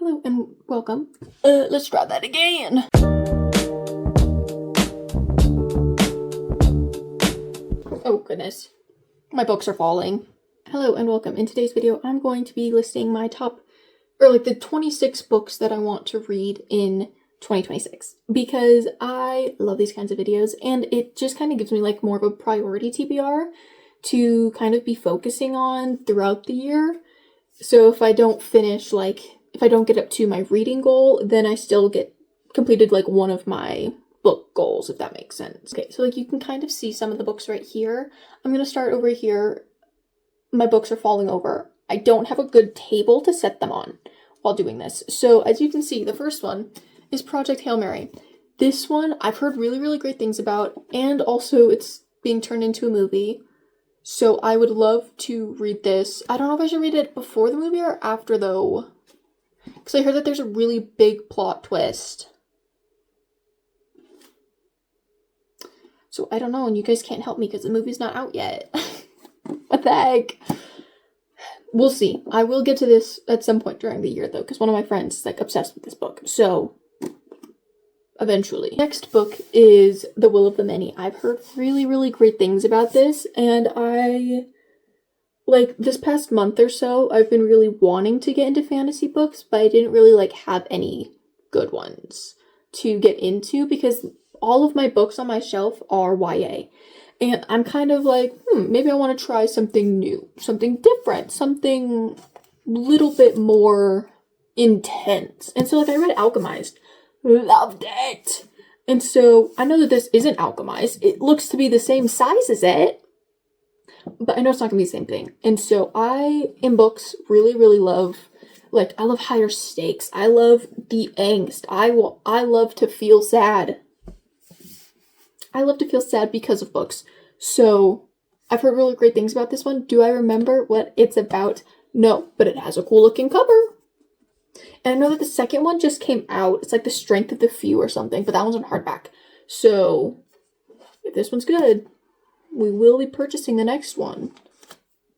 Hello and welcome. Let's try that again. Oh goodness. My books are falling. Hello and welcome. In today's video, I'm going to be listing my the 26 books that I want to read in 2026. Because I love these kinds of videos and it just kind of gives me more of a priority TBR to kind of be focusing on throughout the year. So if I don't finish, if I don't get up to my reading goal, then I still get completed one of my book goals, if that makes sense. Okay, so you can kind of see some of the books right here. I'm going to start over here. My books are falling over. I don't have a good table to set them on while doing this. So as you can see, the first one is Project Hail Mary. This one I've heard really, really great things about, and also it's being turned into a movie. So I would love to read this. I don't know if I should read it before the movie or after though. Because I heard that there's a really big plot twist. So I don't know, and you guys can't help me because the movie's not out yet. What the heck? We'll see. I will get to this at some point during the year though, because one of my friends is obsessed with this book. So eventually. Next book is The Will of the Many. I've heard really, really great things about this, and this past month or so, I've been really wanting to get into fantasy books, but I didn't really, have any good ones to get into, because all of my books on my shelf are YA. And I'm kind of maybe I want to try something new, something different, something a little bit more intense. And so, I read Alchemized. Loved it! And so, I know that this isn't Alchemized. It looks to be the same size as it, but I know it's not gonna be the same thing. And so I, in books, really, really love, I love higher stakes. I love the angst. I love to feel sad. I love to feel sad because of books. So I've heard really great things about this one. Do I remember what it's about? No, but it has a cool looking cover. And I know that the second one just came out. It's The Strength of the Few or something, but that one's on hardback. So if this one's good, we will be purchasing the next one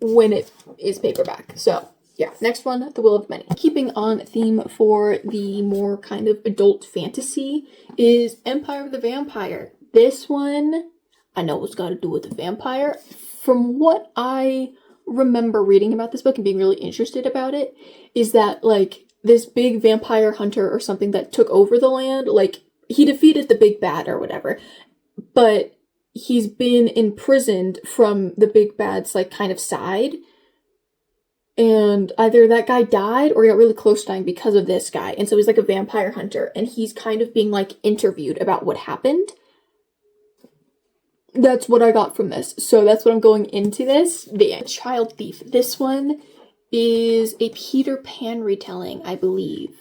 when it is paperback. So, yeah, next one, The Will of Many. Keeping on theme for the more kind of adult fantasy is Empire of the Vampire. This one, I know it's got to do with the vampire. From what I remember reading about this book and being really interested about it, is that, this big vampire hunter or something that took over the land, he defeated the big bad or whatever, but he's been imprisoned from the big bad's kind of side, and either that guy died or he got really close to dying because of this guy, and so he's a vampire hunter, and he's kind of being interviewed about what happened. That's what I got from this, so that's what I'm going into this. The Child Thief. This one is a Peter Pan retelling, I believe.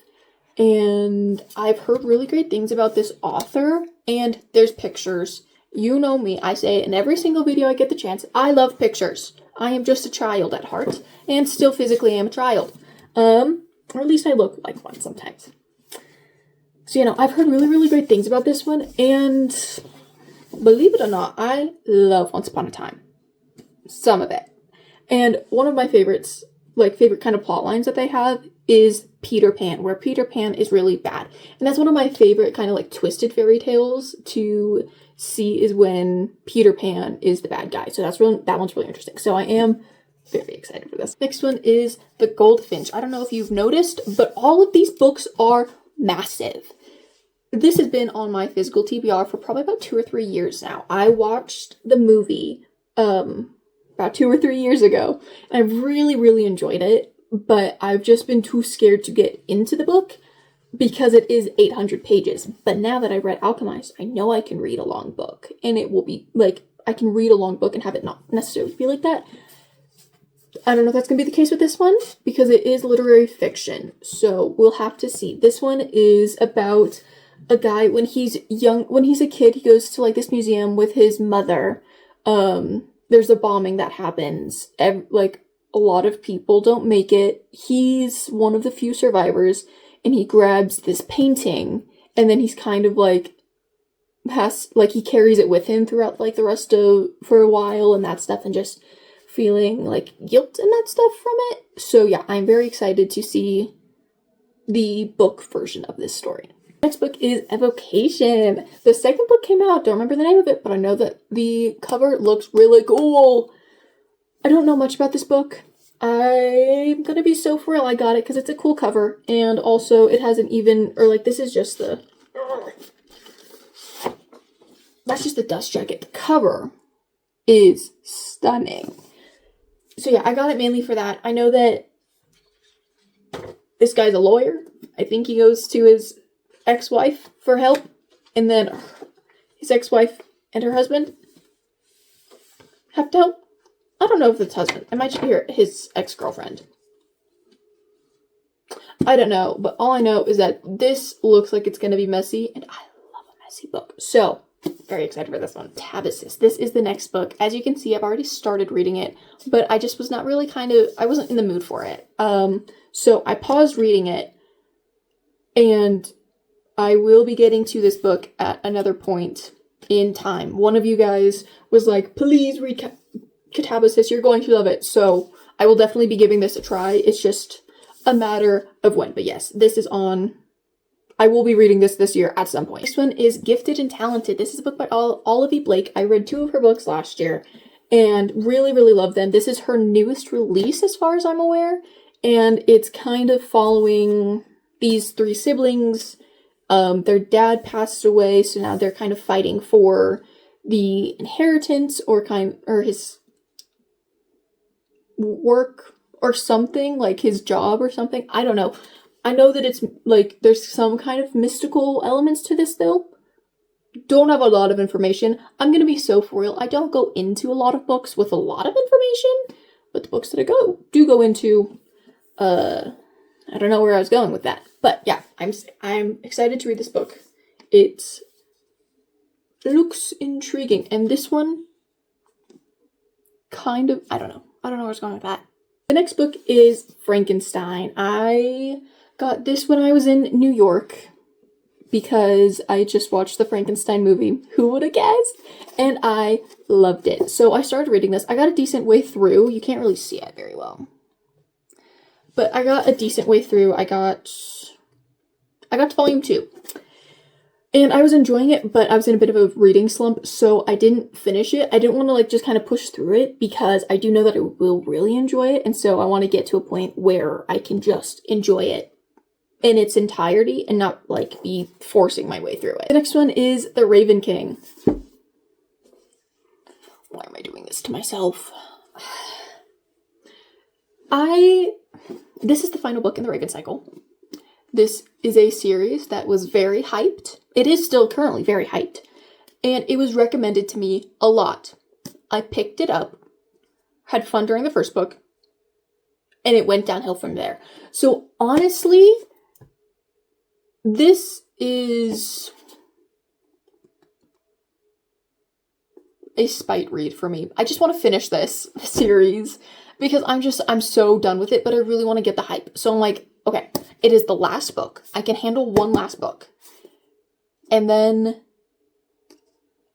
And I've heard really great things about this author, and there's pictures. You know me, I say in every single video I get the chance, I love pictures. I am just a child at heart, and still physically am a child. Or at least I look like one sometimes. So, I've heard really, really great things about this one, and believe it or not, I love Once Upon a Time. Some of it. And one of my favorites, favorite kind of plot lines that they have is Peter Pan, where Peter Pan is really bad. And that's one of my favorite kind of twisted fairy tales to see, is when Peter Pan is the bad guy. So that one's really interesting. So I am very excited for this. Next one is The Goldfinch. I don't know if you've noticed, but all of these books are massive. This has been on my physical TBR for probably about 2 or 3 years now. I watched the movie about 2 or 3 years ago. I really, really enjoyed it, but I've just been too scared to get into the book because it is 800 pages. But now that I read Alchemized, I know I can read a long book, and it will be I can read a long book and have it not necessarily be like that. I don't know if that's going to be the case with this one, because it is literary fiction, so we'll have to see. This one is about a guy when he's a kid, he goes to this museum with his mother. There's a bombing that happens. A lot of people don't make it. He's one of the few survivors, and he grabs this painting, and then he's kind of he carries it with him throughout the rest of, for a while and that stuff, and just feeling guilt and that stuff from it. So yeah, I'm very excited to see the book version of this story. Next book is Evocation. The second book came out. Don't remember the name of it, but I know that the cover looks really cool. I don't know much about this book. I'm gonna be so for real I got it because it's a cool cover, and also it has an even, or like this is just the, that's just the dust jacket. The cover is stunning. So yeah, I got it mainly for that. I know that this guy's a lawyer. I think he goes to his ex-wife for help, and then his ex-wife and her husband have to help. I don't know if it's husband. I might just hear his ex-girlfriend. I don't know, but all I know is that this looks like it's going to be messy, and I love a messy book. So, very excited for this one. Tabasis. This is the next book. As you can see, I've already started reading it, but I just was not really I wasn't in the mood for it. So I paused reading it, and I will be getting to this book at another point in time. One of you guys was like, please read Catabasis, you're going to love it. So I will definitely be giving this a try. It's just a matter of when. But yes, this is on. I will be reading this year at some point. This one is Gifted and Talented. This is a book by Olivia Blake. I read 2 of her books last year and really, really love them. This is her newest release as far as I'm aware. And it's kind of following these 3 siblings. Their dad passed away, so now they're kind of fighting for the inheritance or his work or something, like his job or something. I don't know. I know that it's like there's some kind of mystical elements to this though. Don't have a lot of information. I'm gonna be so for real. I don't go into a lot of books with a lot of information, but the books that I do go into, I don't know where I was going with that. But yeah, I'm excited to read this book. It looks intriguing, and this one kind of, I don't know where I was going with that. The next book is Frankenstein. I got this when I was in New York because I just watched the Frankenstein movie. Who would have guessed? And I loved it. So I started reading this. I got a decent way through. You can't really see it very well, but I got a decent way through. I got to volume 2. And I was enjoying it, but I was in a bit of a reading slump, so I didn't finish it. I didn't want to like just kind of push through it because I do know that I will really enjoy it, and so I want to get to a point where I can just enjoy it in its entirety and not like be forcing my way through it. The next one is The Raven King. Why am I doing this to myself? This is the final book in the Raven cycle. This is a series that was very hyped. It is still currently very hyped. And it was recommended to me a lot. I picked it up, had fun during the first book, and it went downhill from there. So honestly, this is a spite read for me. I just want to finish this series because I'm so done with it, but I really want to get the hype. So I'm like, okay, it is the last book. I can handle one last book. And then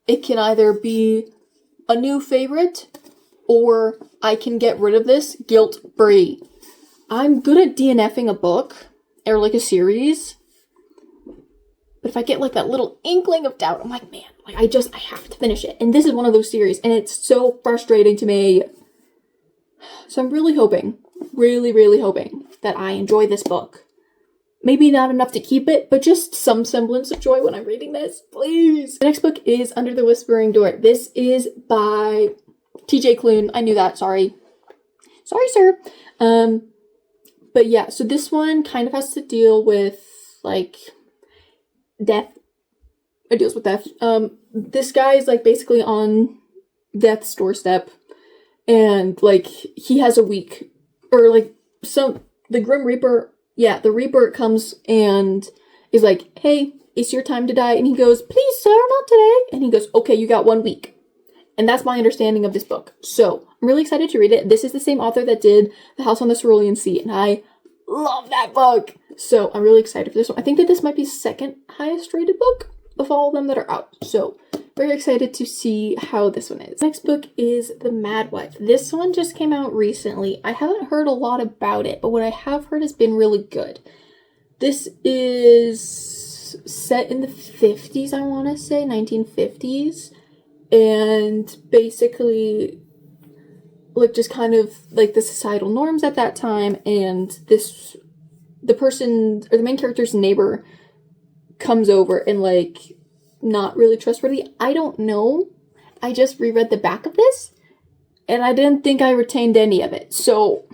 it can either be a new favorite or I can get rid of this guilt-free. I'm good at DNFing a book or like a series. But if I get like that little inkling of doubt, I'm like, man, like I have to finish it. And this is one of those series and it's so frustrating to me. So I'm really hoping, really hoping that I enjoy this book. Maybe not enough to keep it, but just some semblance of joy when I'm reading this, please. The next book is Under the Whispering Door. This is by TJ Klune. I knew that, sorry. Sorry, sir. But yeah, so this one kind of has to deal with, like, death. It deals with death. This guy is, like, basically on death's doorstep. And, like, he has a week, or, like, the Grim Reaper, the Reaper comes and is like, hey, it's your time to die. And he goes, please, sir, not today. And he goes, okay, you got 1 week. And that's my understanding of this book. So, I'm really excited to read it. This is the same author that did The House on the Cerulean Sea, and I love that book. So, I'm really excited for this one. I think that this might be second highest rated book of all of them that are out. So, very excited to see how this one is. Next book is The Mad Wife. This one just came out recently. I haven't heard a lot about it, but what I have heard has been really good. This is set in the 50s, I want to say, 1950s. And basically, like, just kind of, like, the societal norms at that time. And the person, or the main character's neighbor comes over and, like, not really trustworthy. I don't know. I just reread the back of this, and I didn't think I retained any of it. So,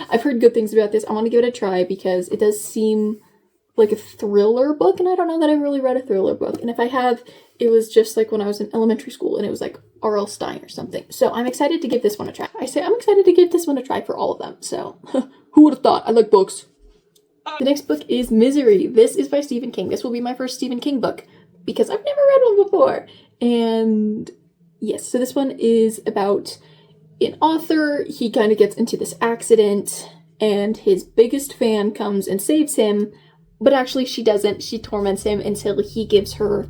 I've heard good things about this. I want to give it a try because it does seem like a thriller book, and I don't know that I've really read a thriller book. And if I have, it was just like when I was in elementary school, and it was like R.L. Stine or something. So I'm excited to give this one a try. I'm excited to give this one a try for all of them. So, who would have thought? I like books. The next book is Misery. This is by Stephen King. This will be my first Stephen King book because I've never read one before. And yes, so this one is about an author. He kind of gets into this accident, and his biggest fan comes and saves him, but actually she doesn't. She torments him until he gives her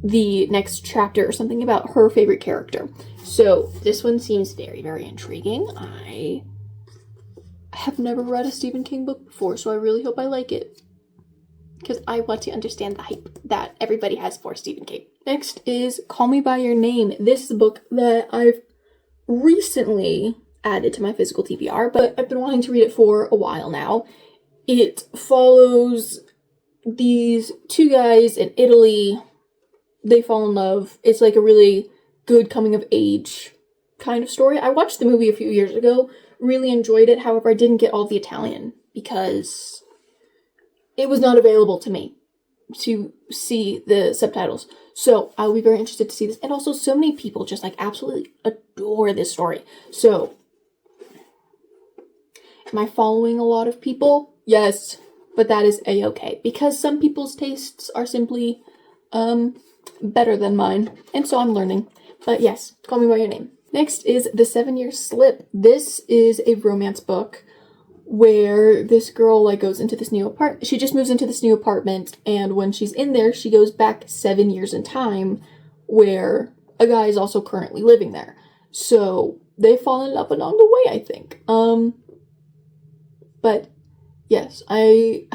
the next chapter or something about her favorite character. So this one seems very, very intriguing. I have never read a Stephen King book before, so I really hope I like it, because I want to understand the hype that everybody has for Stephen King. Next is Call Me By Your Name. This is a book that I've recently added to my physical TBR, but I've been wanting to read it for a while now. It follows these two guys in Italy. They fall in love. It's like a really good coming of age kind of story. I watched the movie a few years ago, really enjoyed it. However, I didn't get all the Italian because it was not available to me to see the subtitles. So I'll be very interested to see this. And also, so many people just like absolutely adore this story. So, am I following a lot of people? Yes, but that is a-okay, because some people's tastes are simply better than mine, and so I'm learning. But yes, Call Me By Your Name. Next is The 7-Year Slip. This is a romance book where this girl like goes into this new apartment. She just moves into this new apartment, and when she's in there, she goes back 7 years in time where a guy is also currently living there. So they fall in love along the way, I think. But yes, I've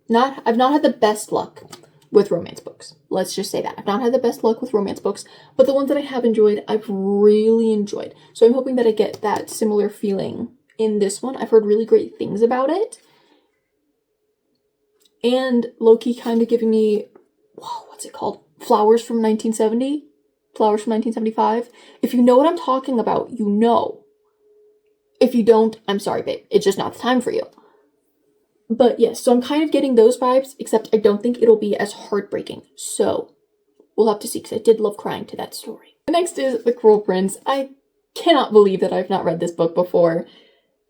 not had the best luck with romance books. Let's just say that. I've not had the best luck with romance books, but the ones that I have enjoyed, I've really enjoyed. So I'm hoping that I get that similar feeling in this one. I've heard really great things about it. And low-key kind of giving me, what's it called? Flowers from 1970? Flowers from 1975? If you know what I'm talking about, you know. If you don't, I'm sorry, babe. It's just not the time for you. But yes, so I'm kind of getting those vibes, except I don't think it'll be as heartbreaking. So we'll have to see, because I did love crying to that story. The next is The Cruel Prince. I cannot believe that I've not read this book before.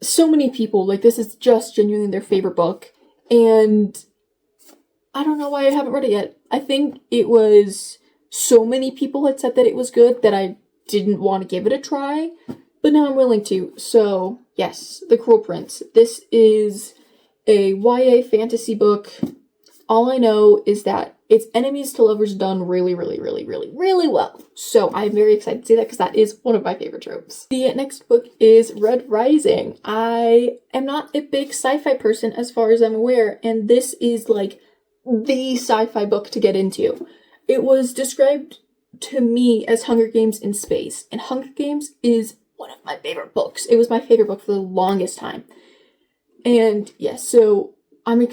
So many people, like, this is just genuinely their favorite book. And I don't know why I haven't read it yet. I think it was so many people had said that it was good that I didn't want to give it a try. But now I'm willing to. So yes, The Cruel Prince. This is a YA fantasy book. All I know is that it's enemies to lovers done really, really, really, really, really well. So I'm very excited to see that, because that is one of my favorite tropes. The next book is Red Rising. I am not a big sci-fi person as far as I'm aware, and this is like the sci-fi book to get into. It was described to me as Hunger Games in space, and Hunger Games is one of my favorite books. It was my favorite book for the longest time. And yes, so I'm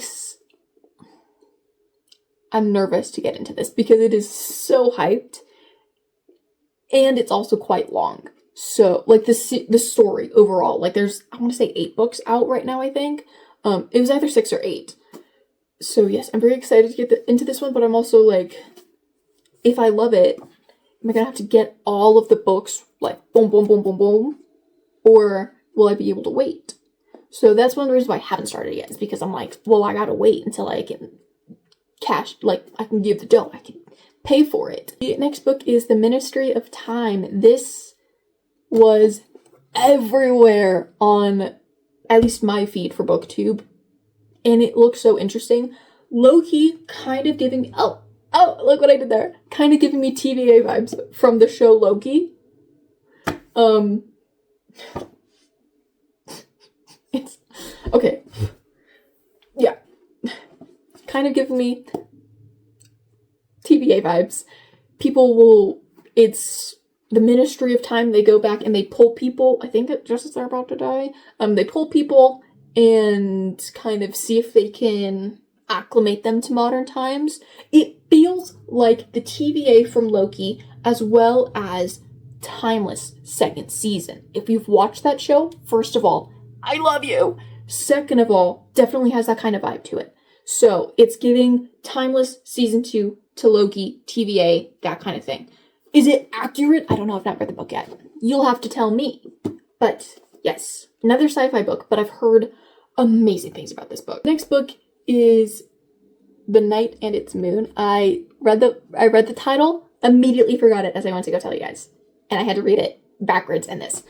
nervous to get into this because it is so hyped, and it's also quite long. So, like, the story overall, like, there's, I want to say 8 books out right now, I think. It was either 6 or 8. So yes, I'm very excited to get into this one, but I'm also like, if I love it, am I gonna have to get all of the books, like, boom, boom, boom, boom, boom? Or will I be able to wait? So that's one of the reasons why I haven't started yet, is because I'm like, well, I gotta wait until I can I can give the dough, I can pay for it. The next book is The Ministry of Time. This was everywhere on at least my feed for BookTube, and it looks so interesting. Low-key kind of giving me, oh, look what I did there. Kind of giving me TVA vibes from the show Loki. It's, okay. kind of giving me TBA vibes. It's the Ministry of Time, they go back and they pull people, I think that just as they're about to die, they pull people and kind of see if they can acclimate them to modern times. It feels like the TVA from Loki, as well as Timeless second season. If you've watched that show, first of all, I love you. Second of all, definitely has that kind of vibe to it. So it's giving Timeless season 2 to Loki, TVA, that kind of thing. Is it accurate? I don't know. I've not read the book yet. You'll have to tell me. But yes, another sci-fi book, but I've heard amazing things about this book. Next book is The Night and Its Moon. I read the title, immediately forgot it as I went to go tell you guys. And I had to read it backwards in this.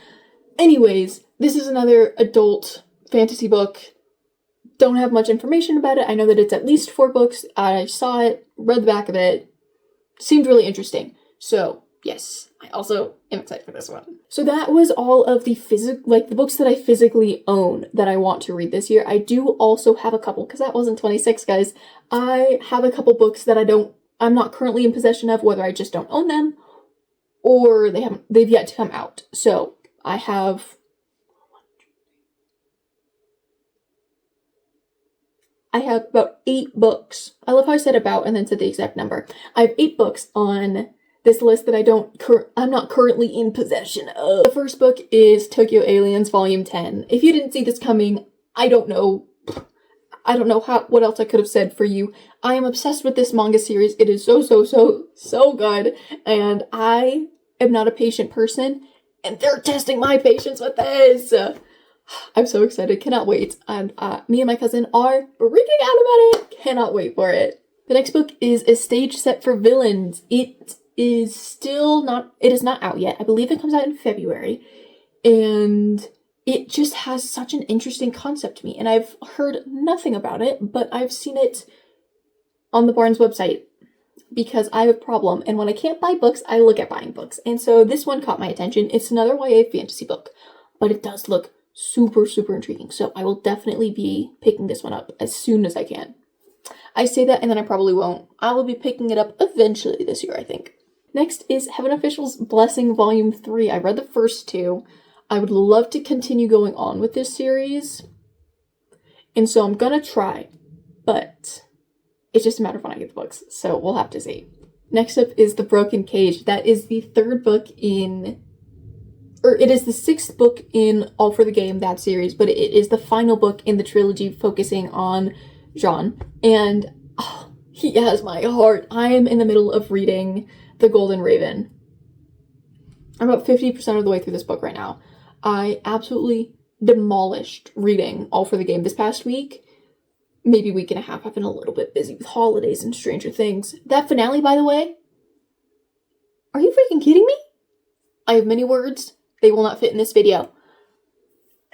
Anyways, this is another adult fantasy book. Don't have much information about it. I know that it's at least 4 books. I saw it, read the back of it. Seemed really interesting. So, yes, I also am excited for this one. So that was all of the the books that I physically own that I want to read this year. I do also have a couple, because that wasn't 26, guys. I have a couple books that I'm not currently in possession of, whether I just don't own them or they've yet to come out. So I have about 8 books. I love how I said about and then said the exact number. I have 8 books on this list that I'm not currently in possession of. The first book is Tokyo Aliens Volume 10. If you didn't see this coming, I don't know what else I could have said for you. I am obsessed with this manga series. It is so good. And I am not a patient person, and they're testing my patience with this. I'm so excited. Cannot wait. And me and my cousin are freaking out about it. Cannot wait for it. The next book is A Stage Set for Villains. It is not out yet. I believe it comes out in February. And it just has such an interesting concept to me. And I've heard nothing about it, but I've seen it on the Barnes website because I have a problem. And when I can't buy books, I look at buying books. And so this one caught my attention. It's another YA fantasy book, but it does look super intriguing. So I will definitely be picking this one up as soon as I can. I say that and then I probably won't. I will be picking it up eventually this year, I think. Next is Heaven Official's Blessing Volume 3. I read the first 2. I would love to continue going on with this series. And so I'm gonna try. But it's just a matter of when I get the books. So we'll have to see. Next up is The Broken Cage. That is the 3rd book it is the 6th book in All for the Game, that series, but it is the final book in the trilogy focusing on Jean. And he has my heart. I am in the middle of reading The Golden Raven. I'm about 50% of the way through this book right now. I absolutely demolished reading All for the Game this past week. Maybe week and a half. I've been a little bit busy with holidays and Stranger Things. That finale, by the way, are you freaking kidding me? I have many words. They will not fit in this video.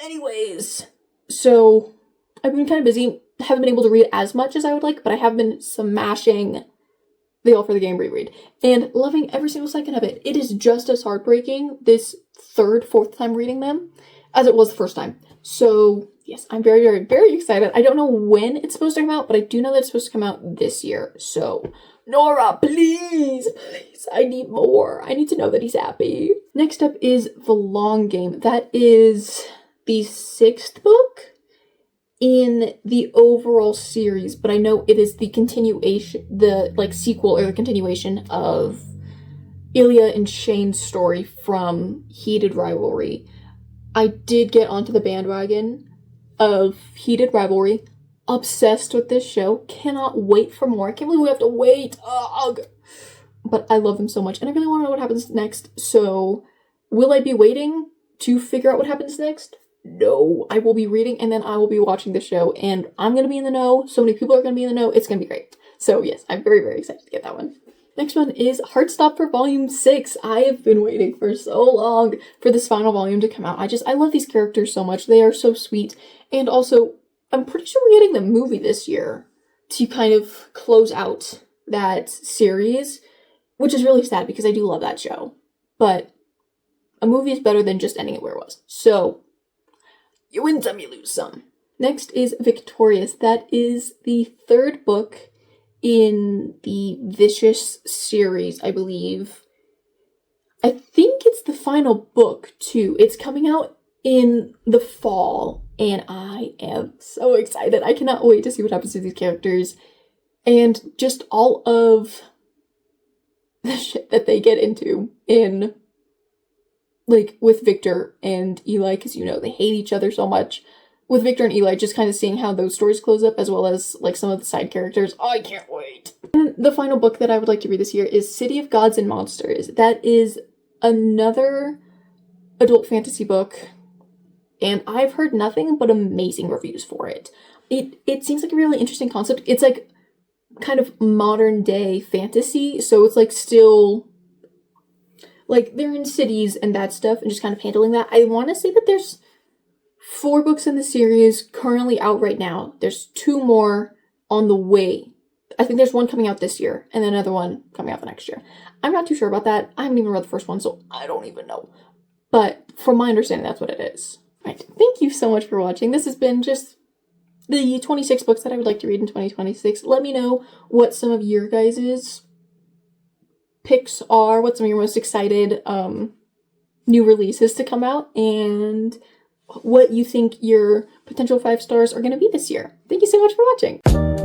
Anyways, so I've been kind of busy. Haven't been able to read as much as I would like, but I have been smashing the All for the Game reread and loving every single second of it. It is just as heartbreaking this 3rd, 4th time reading them as it was the first time. So yes, I'm very excited. I don't know when it's supposed to come out, but I do know that it's supposed to come out this year. So Nora, please, I need more. I need to know that he's happy. Next up is The Long Game. That is the 6th book in the overall series, but I know it is the continuation, the sequel or the continuation of Ilya and Shane's story from Heated Rivalry. I did get onto the bandwagon of Heated Rivalry. Obsessed with this show. Cannot wait for more. I can't believe we have to wait. Ugh. But I love them so much, and I really want to know what happens next. So, will I be waiting to figure out what happens next? No. I will be reading, and then I will be watching the show, and I'm going to be in the know. So many people are going to be in the know. It's going to be great. So, yes, I'm very excited to get that one. Next one is Heartstopper Volume 6. I have been waiting for so long for this final volume to come out. I love these characters so much. They are so sweet. And also, I'm pretty sure we're getting the movie this year to kind of close out that series, which is really sad because I do love that show. But a movie is better than just ending it where it was. So, you win some, you lose some. Next is Victorious. That is the third book in the Vicious series, I believe. I think it's the final book, too. It's coming out in the fall, and I am so excited. I cannot wait to see what happens to these characters, and just all of the shit that they get into in, like, with Victor and Eli, because, you know, they hate each other so much. With Victor and Eli, just kind of seeing how those stories close up, as well as, like, some of the side characters. I can't wait! And the final book that I would like to read this year is City of Gods and Monsters. That is another adult fantasy book, and I've heard nothing but amazing reviews for it. It seems like a really interesting concept. It's, like, kind of modern day fantasy, so it's, like, still, like, they're in cities and that stuff, and just kind of handling that. I want to say that there's 4 books in the series currently out right now. There's 2 more on the way. I think there's one coming out this year, and then another one coming out the next year. I'm not too sure about that. I haven't even read the first one, so I don't even know. But from my understanding, that's what it is. Right. Thank you so much for watching. This has been just the 26 books that I would like to read in 2026. Let me know what some of your guys' picks are, what some of your most excited new releases to come out, and what you think your potential 5 stars are going to be this year. Thank you so much for watching.